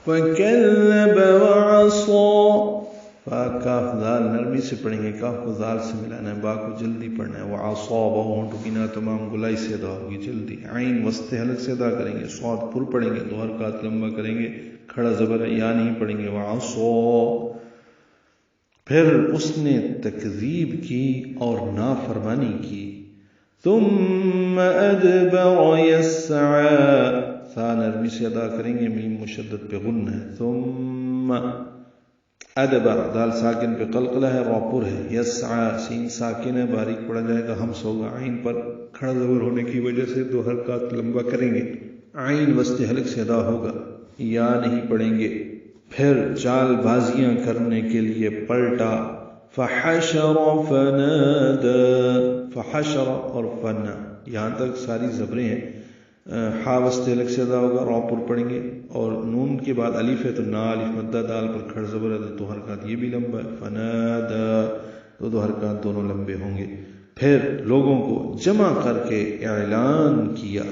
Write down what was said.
وَكَذَّبَ وَعَصَى. فا کاف دال نرمی سے پڑھیں گے، کاف کو دال سے ملانا ہے، با کو جلدی پڑھنا ہے. وعصا با ہونٹوں کی نہ تمام گلائی سے ادا ہوگی جلدی. عین وسط حلق سے ادا کریں گے. صاد پر پڑھیں گے، دو حرکات لمبا کریں گے، کھڑا زبر ہے یا نہیں پڑھیں گے. وعصا. پھر اس نے تکذیب کی اور نافرمانی کی. ثم ادبر یسعى. ثا نرمی سے ادا کریں گے، میم مشدد پہ غن ہے. ثم ادبر دال ساکن پہ قلقلہ ہے، را پر ہے. یسعى سین ساکن ہے، باریک پڑا جائے گا، ہمس ہوگا. عین پر کھڑا زبر ہونے کی وجہ سے دو حرکات لمبا کریں گے. عین وسط حلق سے ادا ہوگا، یا نہیں پڑھیں گے. پھر چال بازیاں کرنے کے لیے پلٹا. فحشر فنادى. فحشر اور فنا یہاں تک ساری زبریں ہیں. ہا وسط حلق سے ادا ہوگا، را پر پڑھیں گے، اور نون کے بعد الف ہے تو نا الف مدہ، دال پر کھڑ زبر ہے تو دو حرکات یہ بھی لمبا ہے. فنادى تو دو حرکات دونوں لمبے ہوں گے. پھر لوگوں کو جمع کر کے اعلان کیا.